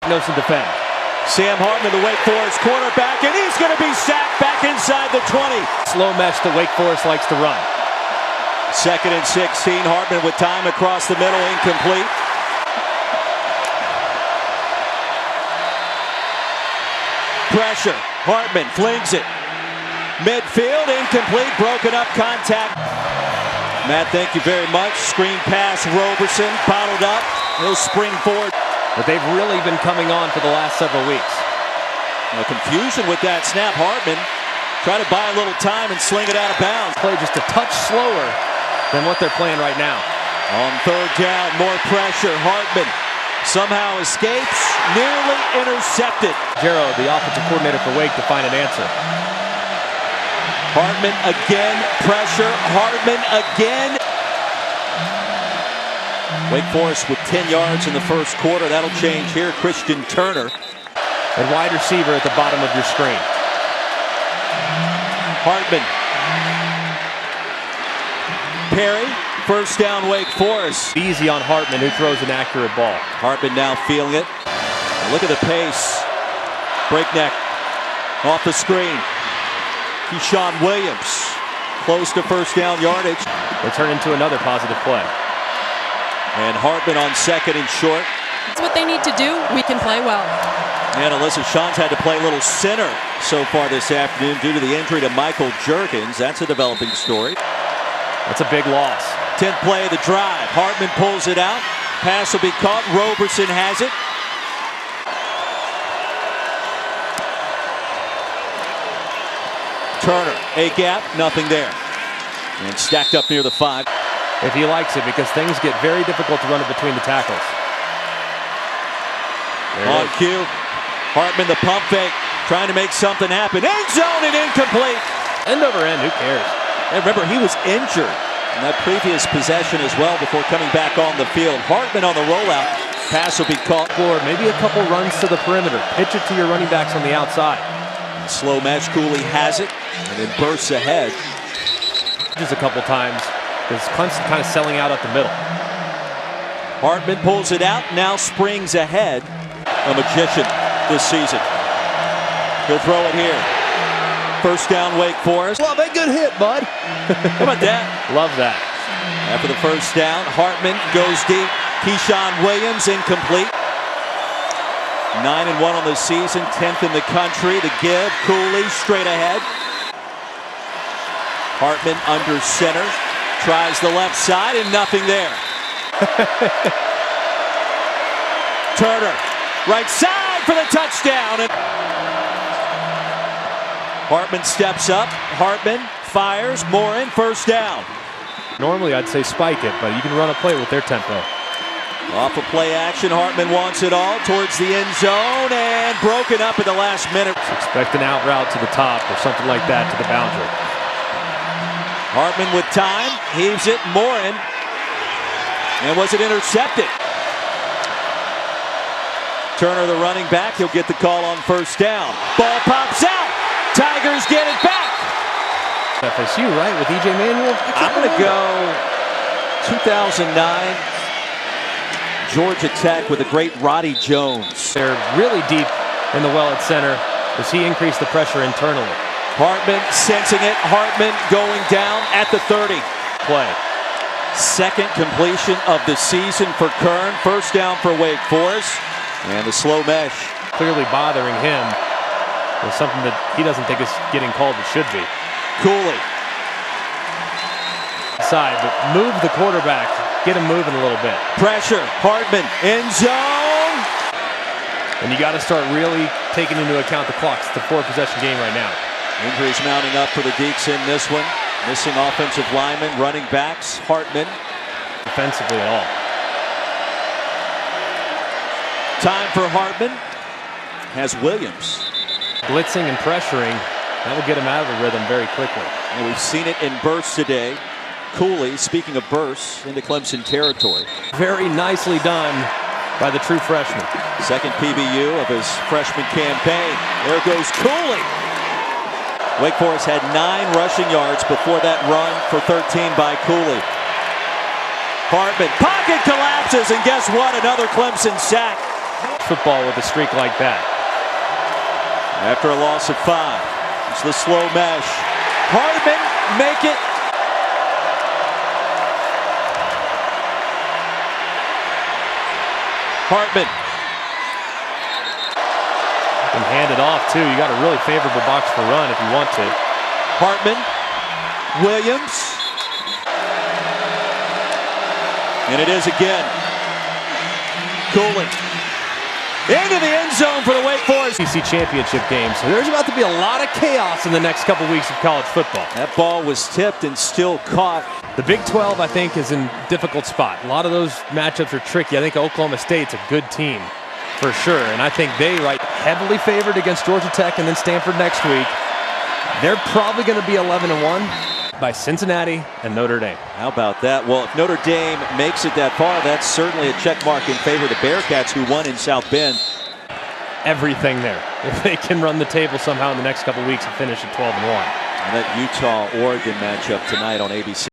Knows to defend. Sam Hartman, the Wake Forest quarterback, and he's going to be sacked back inside the 20. Slow mesh that Wake Forest likes to run. 2nd and 16. Hartman with time across the middle, incomplete. Pressure. Hartman flings it. Midfield, incomplete, broken up contact. Matt, thank you very much. Screen pass, Roberson, bottled up. He'll spring forward. But they've really been coming on for the last several weeks. No confusion with that snap. Hartman try to buy a little time and sling it out of bounds. Play just a touch slower than what they're playing right now. On 3rd down, more pressure. Hartman somehow escapes, nearly intercepted. Jarrow, the offensive coordinator for Wake, to find an answer. Hartman again, pressure. Hartman again. Wake Forest with 10 yards in the first quarter. That'll change here. Christian Turner. And wide receiver at the bottom of your screen. Hartman. Perry. 1st down, Wake Forest. Easy on Hartman, who throws an accurate ball. Hartman now feeling it. Now look at the pace. Breakneck. Off the screen. Keyshawn Williams. Close to 1st down yardage. They turn into another positive play. And Hartman on 2nd and short. That's what they need to do. We can play well. And Alyssa Shawn's had to play a little center so far this afternoon due to the injury to Michael Jerkins. That's a developing story. That's a big loss. 10th play of the drive. Hartman pulls it out. Pass will be caught. Roberson has it. Turner, a gap, nothing there. And stacked up near the 5. If he likes it, because things get very difficult to run it between the tackles. On cue, Hartman the pump fake, trying to make something happen. End zone and incomplete. End over end, who cares? And remember, he was injured in that previous possession as well before coming back on the field. Hartman on the rollout. Pass will be caught. Or maybe a couple runs to the perimeter. Pitch it to your running backs on the outside. Slow mesh, Cooley has it, and then bursts ahead. Just a couple times. Because Clemson kind of selling out up the middle. Hartman pulls it out, now springs ahead. A magician this season. He'll throw it here. 1st down, Wake Forest. Well, they good hit, bud. How about that? Love that. After the 1st down, Hartman goes deep. Keyshawn Williams incomplete. 9-1 on the season, 10th in the country. The give, Cooley straight ahead. Hartman under center. Tries the left side and nothing there. Turner, right side for the touchdown. And Hartman steps up. Hartman fires. Morin, 1st down. Normally I'd say spike it, but you can run a play with their tempo. Off of play action, Hartman wants it all towards the end zone and broken up at the last minute. Expect an out route to the top or something like that to the boundary. Hartman with time, heaves it, Morin, and was it intercepted? Turner, the running back, he'll get the call on 1st down. Ball pops out, Tigers get it back. FSU, right, with E.J. Manuel? I'm going to go 2009 Georgia Tech with the great Roddy Jones. They're really deep in the well at center as he increased the pressure internally. Hartman sensing it. Hartman going down at the 30. Play. 2nd completion of the season for Kern. 1st down for Wake Forest. And the slow mesh. Clearly bothering him with something that he doesn't think is getting called that should be. Cooley. Side, but move the quarterback. Get him moving a little bit. Pressure. Hartman. End zone. And you got to start really taking into account the clock. It's a 4-possession game right now. Injuries mounting up for the Deeks in this one. Missing offensive linemen, running backs, Hartman. Defensively at all. Time for Hartman. Has Williams. Blitzing and pressuring. That will get him out of the rhythm very quickly. And we've seen it in bursts today. Cooley, speaking of bursts, into Clemson territory. Very nicely done by the true freshman. 2nd PBU of his freshman campaign. There goes Cooley. Wake Forest had 9 rushing yards before that run for 13 by Cooley. Hartman, pocket collapses, and guess what? Another Clemson sack. football with a streak like that. After a loss of 5, it's the slow mesh. Hardman make it. Hartman. And hand it off too. You got a really favorable box for run if you want to. Hartman. Williams. And it is again. Cooling. Into the end zone for the Wake Forest SEC championship game. So there's about to be a lot of chaos in the next couple weeks of college football. That ball was tipped and still caught. The Big 12, I think, is in a difficult spot. A lot of those matchups are tricky. I think Oklahoma State's a good team for sure. And I think they heavily favored against Georgia Tech and then Stanford next week. They're probably going to be 11-1 by Cincinnati and Notre Dame. How about that? Well, if Notre Dame makes it that far, that's certainly a check mark in favor of the Bearcats, who won in South Bend. Everything there. If they can run the table somehow in the next couple weeks and finish at 12-1. And that Utah-Oregon matchup tonight on ABC.